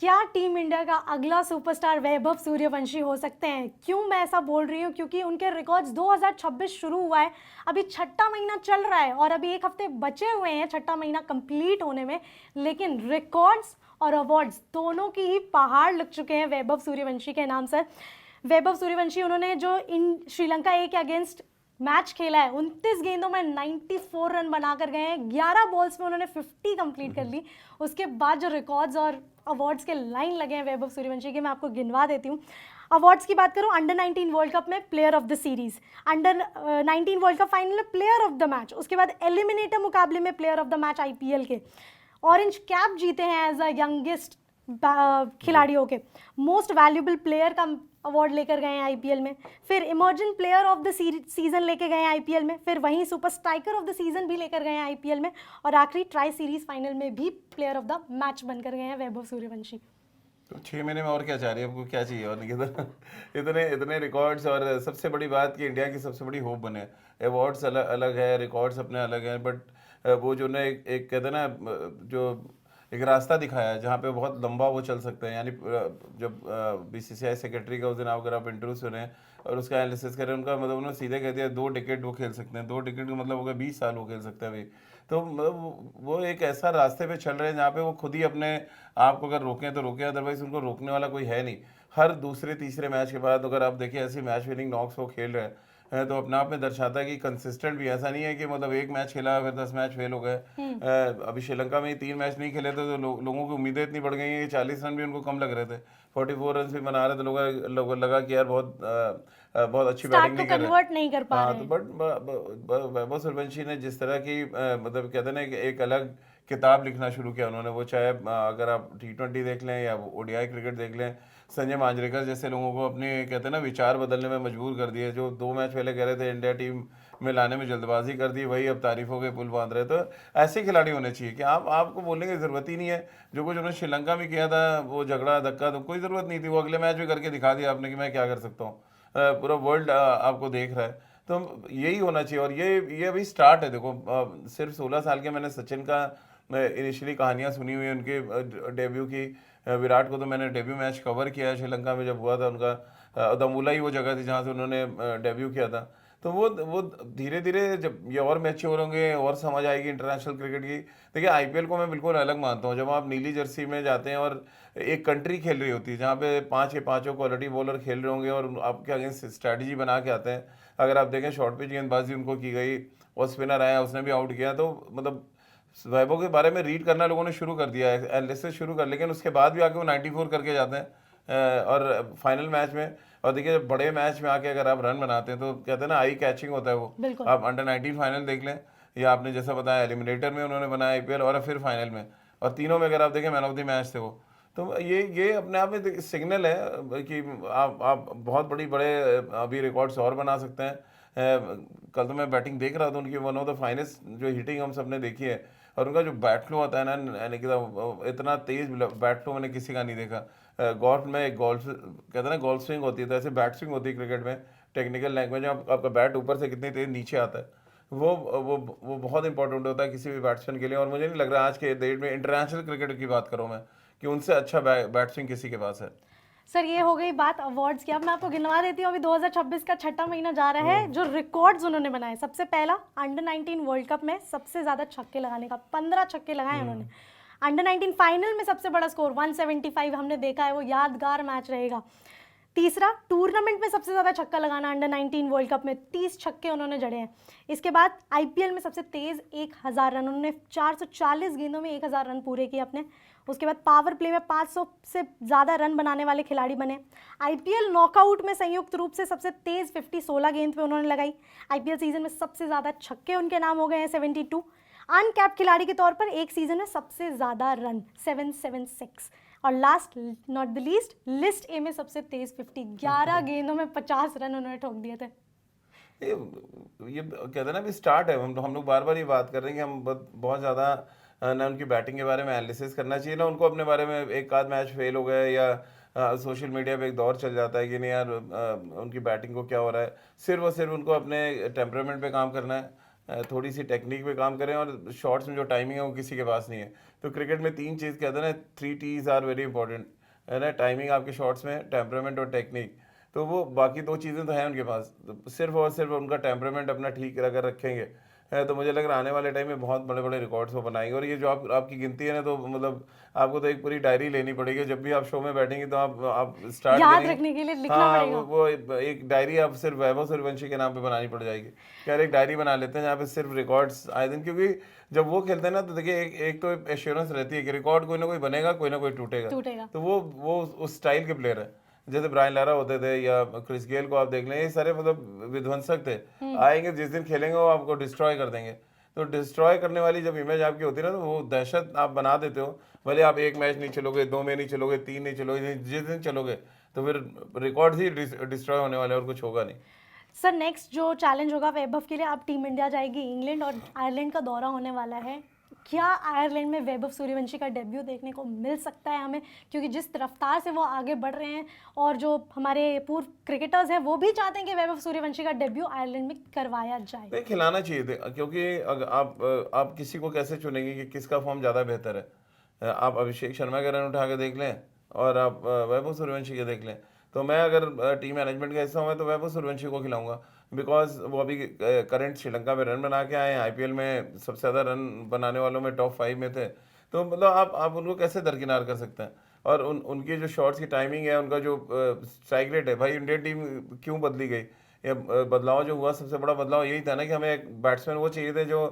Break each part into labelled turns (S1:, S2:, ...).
S1: क्या team India का अगला सुपरस्टार वैभव सूर्यवंशी हो सकते हैं? क्यों मैं ऐसा बोल रही हूँ? क्योंकि उनके रिकॉर्ड्स 2026 शुरू हुआ है, अभी छठा महीना चल रहा है और अभी एक हफ्ते बचे हुए हैं छठा महीना कंप्लीट होने में, लेकिन रिकॉर्ड्स और अवार्ड्स दोनों की ही पहाड़ लग चुके हैं वैभव सूर्यवंशी के नाम से। वैभव सूर्यवंशी उन्होंने जो इन श्रीलंका ए के अगेंस्ट मैच खेला है, 29 गेंदों में 94 रन बनाकर गए हैं, 11 बॉल्स में उन्होंने 50 कंप्लीट कर ली। उसके बाद जो रिकॉर्ड्स और अवार्ड्स के लाइन लगे हैं वैभव सूर्यवंशी के, मैं आपको गिनवा देती हूँ। अवार्ड्स की बात करूँ, अंडर 19 वर्ल्ड कप में player of the series, under 19 world cup final में प्लेयर ऑफ द मैच, उसके बाद एलिमिनेटर मुकाबले में player of the match IPL के, ऑरेंज कैप जीते हैं एज अ यंगेस्ट खिलाड़ियों के, मोस्ट वैल्यूबल प्लेयर का अवार्ड लेकर गए हैं आईपीएल में, फिर emerging player of the season लेके गए हैं आईपीएल में, फिर वहीं super striker of the season भी लेकर गए हैं आईपीएल में, और आखिरी ट्राई सीरीज फाइनल में भी प्लेयर ऑफ द मैच बनकर गए हैं वैभव सूर्यवंशी।
S2: तो 6 महीने में और क्या चाह रही है आपको, क्या चाहिए और इतने इतने रिकॉर्ड्स, और सबसे बड़ी बात कि इंडिया की सबसे बड़ी होप बने। अवार्ड्स अलग अलग है, रिकॉर्ड्स अपने अलग हैं, बट वो जो ना एक कहते हैं ना, जो एक रास्ता दिखाया है जहाँ पे बहुत लंबा वो चल सकते हैं। यानी जब बीसीसीआई सेक्रेटरी का उस दिन अगर आप इंटरव्यू सुने और उसका एनालिसिस करें, उनका मतलब उन्होंने सीधे कह दिया 2 डिकेड वो खेल सकते हैं। 2 डिकेड का मतलब हो गया 20 साल वो खेल सकते हैं अभी। तो मतलब वो एक ऐसा रास्ते पे चल रहे हैं जहाँ पे वो खुद ही अपने आप को अगर रोकें तो रोकें, अदरवाइज उनको रोकने वाला कोई है नहीं। हर दूसरे तीसरे मैच के बाद अगर आप देखिए ऐसी मैच विनिंग नॉक्स वो खेल रहे हैं, तो अपने आप में दर्शाता है कि कंसिस्टेंट भी। ऐसा नहीं है कि मतलब एक मैच खेला फिर 10 मैच फेल हो गए। अभी श्रीलंका में 3 मैच नहीं खेले थे तो लोगों की उम्मीदें इतनी बढ़ गई हैं कि 40 रन भी उनको कम लग रहे थे, 44 रन भी बना रहे थे। लोग लगा कि यार बहुत अच्छी बैटिंग
S1: स्टार्ट को
S2: नहीं कर रहे।
S1: कन्वर्ट नहीं कर पा
S2: हाँ,
S1: रहे
S2: तो
S1: हैं।
S2: बट वैभव सूर्यवंशी ने जिस तरह की मतलब कहते हैं ना कि एक अलग किताब लिखना शुरू किया उन्होंने। वो चाहे अगर आप T20 देख लें या ओडीआई क्रिकेट देख लें, संजय मांजरेकर जैसे लोगों को अपने कहते हैं ना विचार बदलने में मजबूर कर दिए। जो 2 मैच पहले कह रहे थे इंडिया टीम में लाने में जल्दबाजी कर दी, वही अब तारीफों के पुल बांध रहे। तो ऐसे खिलाड़ी होने चाहिए कि आपको बोलने की ज़रूरत ही नहीं है। जो कुछ उन्होंने श्रीलंका में किया था, वो झगड़ा धक्का, तो कोई ज़रूरत नहीं थी। वो अगले मैच में करके दिखा दिया आपने कि मैं क्या कर सकता हूँ। पूरा वर्ल्ड आपको देख रहा है। तो यही होना चाहिए। और ये अभी स्टार्ट है। देखो सिर्फ 16 साल के मैंने सचिन का इनिशियली कहानियां सुनी हुई है उनके डेब्यू की। विराट को तो मैंने डेब्यू मैच कवर किया है श्रीलंका में जब हुआ था उनका। दमूला ही वो जगह थी जहाँ से उन्होंने डेब्यू किया था। तो वो धीरे धीरे जब ये और मैच्योर होंगे और समझ आएगी इंटरनेशनल क्रिकेट की। देखिए आईपीएल को मैं बिल्कुल अलग मानता हूँ। जब आप नीली जर्सी में जाते हैं और एक कंट्री खेल रही होती है जहाँ पे 5 के पाँचों क्वालिटी बॉलर खेल रहे होंगे और आपके अगेंस्ट स्ट्रैटेजी बना के आते हैं। अगर आप देखें शॉर्ट पिच गेंदबाजी उनको की गई और स्पिनर आया उसने भी आउट किया, तो मतलब वैभव के बारे में रीड करना लोगों ने शुरू कर दिया है, एनालिसिस शुरू कर। लेकिन उसके बाद भी आके वो 94 करके जाते हैं और फाइनल मैच में। और देखिए जब बड़े मैच में आके अगर आप रन बनाते हैं तो कहते हैं ना आई कैचिंग होता है वो।
S1: बिल्कुल।
S2: आप अंडर 19 फाइनल देख लें, या आपने जैसा बताया एलिमिनेटर में उन्होंने बनाया आईपीएल, और फिर फाइनल में, और तीनों में अगर आप देखें मैन ऑफ द मैच थे वो। तो ये अपने आप में सिग्नल है कि आप बहुत बड़े अभी रिकॉर्ड्स और बना सकते हैं। कल तो मैं बैटिंग देख रहा था उनकी, वन ऑफ द फाइनेस्ट जो हिटिंग हम सबने देखी है। और उनका जो बैट फ्लो आता है ना, यानी कि इतना तेज बैट फ्लो मैंने किसी का नहीं देखा। गोल्फ में एक गोल्फ कहते हैं ना गोल्फ स्विंग होती है, तो ऐसे बैट स्विंग होती है क्रिकेट में। टेक्निकल लैंग्वेज में आपका बैट ऊपर से कितनी तेज नीचे आता है, वो बहुत इंपॉर्टेंट होता है किसी भी बैट्समैन के लिए। और मुझे नहीं लग रहा आज के डेट में इंटरनेशनल क्रिकेट की बात करूँ मैं कि उनसे अच्छा बैट स्विंग किसी के पास है।
S1: सर ये हो गई बात अवार्ड्स की, अब मैं आपको गिनवा देती हूँ। अभी 2026 का छठा महीना जा रहा है, जो रिकॉर्ड्स उन्होंने बनाए, सबसे पहला अंडर 19 वर्ल्ड कप में सबसे ज्यादा छक्के लगाने का, 15 छक्के लगाए उन्होंने। अंडर 19 फाइनल में सबसे बड़ा स्कोर 175 हमने देखा है, वो यादगार मैच रहेगा। तीसरा, टूर्नामेंट में सबसे ज़्यादा छक्का लगाना अंडर 19 वर्ल्ड कप में, 30 छक्के उन्होंने जड़े हैं। इसके बाद आईपीएल में सबसे तेज़ 1000 रन, उन्होंने 440 गेंदों में 1000 रन पूरे किए अपने। उसके बाद पावर प्ले में 500 से ज़्यादा रन बनाने वाले खिलाड़ी बने। आईपीएल नॉकआउट में संयुक्त रूप से सबसे तेज़ 50 16 गेंद पे उन्होंने लगाई। आईपीएल सीजन में सबसे ज़्यादा छक्के उनके नाम हो गए हैं 72। अनकैप्ड खिलाड़ी के तौर पर एक सीजन में सबसे ज़्यादा रन 776। और last not the least, list A में सबसे तेज 50, 11 गेंदों में 50 रन उन्होंने ठोक दिए थे।
S2: ये ये कहते हैं ना अभी स्टार्ट है। हम लोग बार बार ये बात कर रहे हैं कि हम बहुत ज़्यादा ना उनकी बैटिंग के बारे में एनालिसिस करना चाहिए, ना उनको अपने बारे में एक आध मैच फेल हो गए या सोशल मीडिया पे एक दौर चल जाता है कि नहीं यार उनकी बैटिंग को क्या हो रहा है। सिर्फ और सिर्फ उनको अपने टेम्परामेंट पे काम करना है। थोड़ी सी टेक्निक पे काम करें और शॉट्स में जो टाइमिंग है वो किसी के पास नहीं है। तो क्रिकेट में 3 चीज़ कहते हैं ना, 3 T's आर वेरी इंपॉर्टेंट, है ना, टाइमिंग आपके शॉट्स में, टेम्परामेंट और टेक्निक। तो वो बाकी 2 चीज़ें तो हैं उनके पास, तो सिर्फ और सिर्फ उनका टेम्परामेंट अपना ठीक अगर रखेंगे है तो मुझे लग रहा है आने वाले टाइम में बहुत बड़े बड़े रिकॉर्ड्स वो बनाएंगे। और ये जो आपकी गिनती है ना, तो मतलब आपको तो एक पूरी डायरी लेनी पड़ेगी, जब भी आप शो में बैठेंगे तो आप स्टार्ट
S1: याद
S2: करेंगे।
S1: रखने के लिए लिखना
S2: हाँ,
S1: पड़ेगा।
S2: वो एक डायरी आप सिर्फ वैभव सूर्यवंशी के नाम पे बनानी पड़ जाएगी। यार एक डायरी बना लेते हैं जहाँ पे सिर्फ रिकॉर्ड्स आए दिन, क्योंकि जब वो खेलते हैं ना तो देखिए एक तो एश्योरेंस रहती है कि रिकॉर्ड कोई ना कोई बनेगा, कोई ना कोई टूटेगा।
S1: टूटेगा।
S2: तो वो उस स्टाइल के प्लेयर है। जैसे ब्रायन लारा होते थे या क्रिस गेल को आप देख लें, ये सारे मतलब विध्वंसक थे। आएंगे जिस दिन खेलेंगे वो आपको डिस्ट्रॉय कर देंगे। तो डिस्ट्रॉय करने वाली जब इमेज आपकी होती है ना, तो वो दहशत आप बना देते हो। भले आप 1 मैच नहीं चलोगे, 2 में नहीं चलोगे, 3 नहीं चलोगे, जिस दिन चलोगे तो फिर रिकॉर्ड ही डिस्ट्रॉय होने वाले और कुछ होगा नहीं।
S1: सर नेक्स्ट जो चैलेंज होगा वैभव के लिए, अब टीम इंडिया जाएगी इंग्लैंड और आयरलैंड का दौरा होने वाला है। क्या आयरलैंड में वैभव सूर्यवंशी का डेब्यू देखने को मिल सकता है हमें? क्योंकि जिस रफ्तार से वो आगे बढ़ रहे हैं और जो हमारे पूर्व क्रिकेटर्स हैं वो भी चाहते हैं कि वैभव सूर्यवंशी का डेब्यू आयरलैंड में करवाया जाए।
S2: नहीं, खिलाना चाहिए थे, क्योंकि अगर आप किसी को कैसे चुनेंगे कि किसका फॉर्म ज़्यादा बेहतर है? आप अभिषेक शर्मा के रन उठा के देख लें और आप वैभव सूर्यवंशी के देख लें। तो मैं अगर टीम मैनेजमेंट का हिस्सा हूँ तो वैभव सूर्यवंशी को खिलाऊंगा, बिकॉज वो अभी करंट श्रीलंका में रन बना के आए हैं, आईपीएल में सबसे ज़्यादा रन बनाने वालों में टॉप 5 में थे। तो मतलब आप उनको कैसे दरकिनार कर सकते हैं? और उनकी जो शॉट्स की टाइमिंग है, उनका जो स्ट्राइक रेट है, भाई इंडियन टीम क्यों बदली गई? ये बदलाव जो हुआ, सबसे बड़ा बदलाव यही था ना कि हमें एक बैट्समैन वो चाहिए थे जो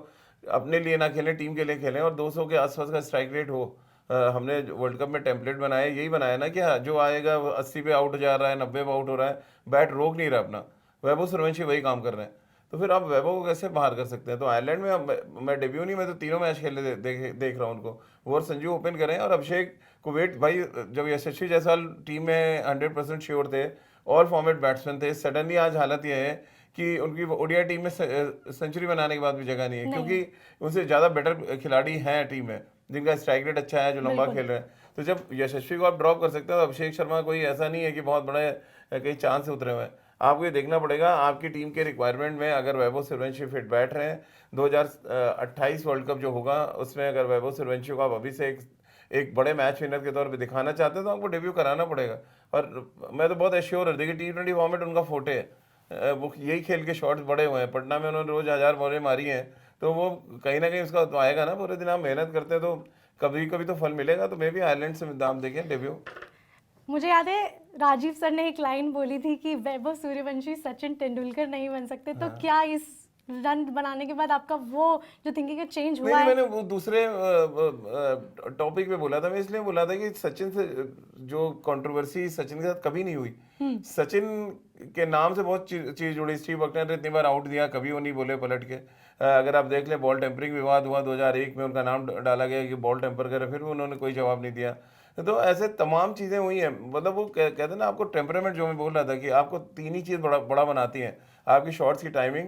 S2: अपने लिए ना खेलें, टीम के लिए खेलें और 200 के आसपास का स्ट्राइक रेट हो। हमने वर्ल्ड कप में टेम्पलेट बनाया, यही बनाया ना कि हाँ, जो आएगा वो 80 पे आउट जा रहा है, 90 पे आउट हो रहा है, बैट रोक नहीं रहा अपना। वैभव सूर्यवंशी वही काम कर रहे हैं। तो फिर आप वैभव को कैसे बाहर कर सकते हैं? तो आयरलैंड में मैं डेब्यू नहीं, मैं तो तीनों मैच खेले देख रहा हूँ उनको। वो और संजू ओपन करें और अभिषेक को वेट, भाई जब यशस्वी जायसवाल टीम में 100% श्योर थे, ऑल फॉर्मेट बैट्समैन थे, सडनली आज हालत यह है कि उनकी ओडीआई टीम में सेंचुरी बनाने के बाद भी जगह नहीं है, क्योंकि उनसे ज़्यादा बेटर खिलाड़ी हैं टीम में जिनका स्ट्राइक रेट अच्छा है, जो लंबा खेल रहे हैं। तो जब यशस्वी को आप ड्रॉप कर सकते हो तो अभिषेक शर्मा कोई ऐसा नहीं है कि बहुत बड़े कहीं चांद से उतरे हुए हैं। आपको ये देखना पड़ेगा आपकी टीम के रिक्वायरमेंट में, अगर वैभव सूर्यवंशी फिट बैठ रहे हैं, 2028 वर्ल्ड कप जो होगा उसमें अगर वैभव सूर्यवंशी को आप अभी से एक बड़े मैच विनर के तौर पे दिखाना चाहते हैं तो आपको डेब्यू कराना पड़ेगा। और मैं तो बहुत एश्योर है, देखिए T20 फॉर्मेट उनका फोटे है, वो यही खेल के शॉट्स बड़े हुए हैं। पटना में उन्होंने रोज 1000 बॉलें मारी हैं, तो वो कहीं ना कहीं उसका तो आएगा ना। पूरे दिन आप मेहनत करते हैं तो कभी कभी तो फल मिलेगा। तो मैं भी आयरलैंड से दाम देखें डेब्यू।
S1: मुझे याद है राजीव सर ने एक लाइन बोली थी कि वैभव सूर्यवंशी सचिन तेंदुलकर नहीं बन सकते। तो क्या इस रन बनाने के बाद आपका वो जो थिंकिंग चेंज हुआ
S2: नहीं,
S1: है?
S2: मैंने वो दूसरे टॉपिक पे बोला था। मैं इसलिए बोला था कि सचिन से जो कंट्रोवर्सी सचिन के साथ कभी नहीं हुई। सचिन के नाम से बहुत चीज जुड़ी। स्टीव बकनर ने इतनी बार आउट दिया, कभी वो नहीं बोले पलट के। अगर आप देख लें, बॉल टेम्परिंग विवाद हुआ 2001 में, उनका नाम डाला गया कि बॉल टेम्पर करे, फिर भी उन्होंने कोई जवाब नहीं दिया। तो ऐसे तमाम चीज़ें हुई हैं। मतलब वो कहते हैं ना, आपको टेम्परामेंट, जो मैं बोल रहा था कि आपको 3 ही चीज़ बड़ा बनाती हैं, आपकी शॉट्स की टाइमिंग,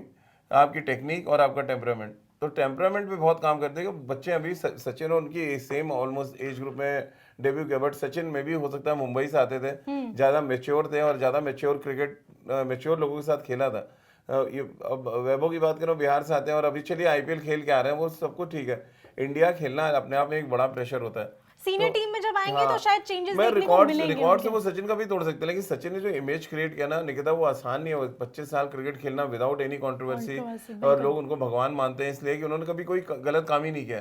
S2: आपकी टेक्निक और आपका टेम्परामेंट। तो टेम्परामेंट पे बहुत काम करते हैं कि बच्चे अभी सचिन और उनकी सेम ऑलमोस्ट एज ग्रुप में डेब्यू किया, बट सचिन में भी हो सकता है मुंबई से आते थे, ज़्यादा मेच्योर थे और ज़्यादा मेच्योर क्रिकेट मेच्योर लोगों के साथ खेला था। ये अब वैभव की बात करो, बिहार से आते हैं और अभी चलिए आईपीएल खेल के आ रहे हैं, वो सब कुछ ठीक है। इंडिया खेलना अपने आप में एक बड़ा प्रेशर होता है।
S1: सीनियर टीम में जब आएंगे तो शायद चेंजेस
S2: मैं
S1: देखने को मिलेंगे।
S2: रिकॉर्ड से वो सचिन का भी तोड़ सकते हैं, लेकिन सचिन ने जो इमेज क्रिएट किया ना निकिता, वो आसान नहीं है। 25 साल क्रिकेट खेलना विदाउट एनी कंट्रोवर्सी, और लोग उनको भगवान मानते हैं इसलिए कि उन्होंने कभी कोई गलत काम ही नहीं किया।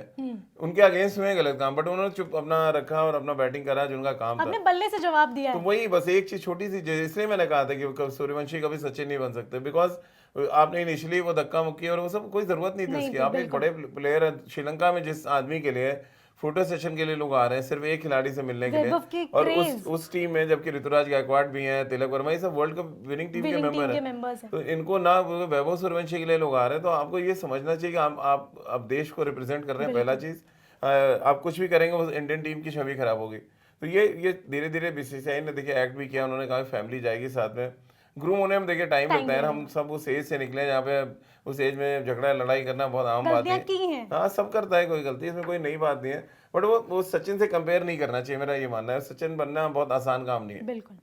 S2: उनके अगेंस्ट हुए गलत काम, बट उन्होंने चुप अपना रखा और अपना बैटिंग करा जो उनका काम था,
S1: अपने बल्ले से जवाब दिया।
S2: तो वही बस एक चीज छोटी सी, इसलिए मैंने कहा था कि सूर्यवंशी कभी सचिन नहीं बन सकते, बिकॉज आपने इनिशियली वो धक्का मुक्की और वो सब कोई जरूरत नहीं थी उसकी। आप एक बड़े प्लेयर है। श्रीलंका में जिस आदमी के लिए फोटो सेशन के लिए लोग आ रहे हैं, सिर्फ एक खिलाड़ी से मिलने के लिए, और उस टीम में जबकि ऋतुराज गायकवाड़ भी हैं, तिलक वर्मा, ये सब वर्ल्ड कप विनिंग टीम के मेंबर हैं, तो इनको ना वैभव सूर्यवंशी के लिए लोग आ रहे हैं। तो आपको ये समझना चाहिए कि आप देश को रिप्रेजेंट कर रहे हैं। पहला चीज, आप कुछ भी करेंगे वो इंडियन टीम की छवि खराब होगी। तो ये धीरे धीरे बीसीसीआई ने देखिए एक्ट भी किया। उन्होंने कहा फैमिली जाएगी साथ में, ग्रूम होने में देखिए टाइम लगता है। हम सब उस एज से निकले जहाँ पे उस एज में झगड़ा लड़ाई करना बहुत आम बात है। हाँ, सब करता है, कोई गलती इसमें कोई नई बात नहीं है, बट वो सचिन से कंपेयर नहीं करना चाहिए, मेरा ये मानना है। सचिन बनना बहुत आसान काम नहीं है।
S1: बिल्कुल।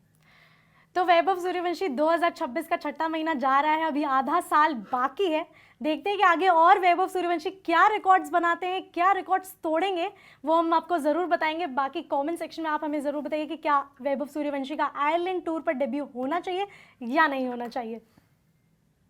S1: तो वैभव सूर्यवंशी 2026 का छठा महीना जा रहा है, अभी आधा साल बाकी है। देखते हैं कि आगे और वैभव सूर्यवंशी क्या रिकॉर्ड्स बनाते हैं, क्या रिकॉर्ड्स तोड़ेंगे, वो हम आपको ज़रूर बताएंगे। बाकी कमेंट सेक्शन में आप हमें ज़रूर बताइए कि क्या वैभव सूर्यवंशी का आयरलैंड टूर पर डेब्यू होना चाहिए या नहीं होना चाहिए।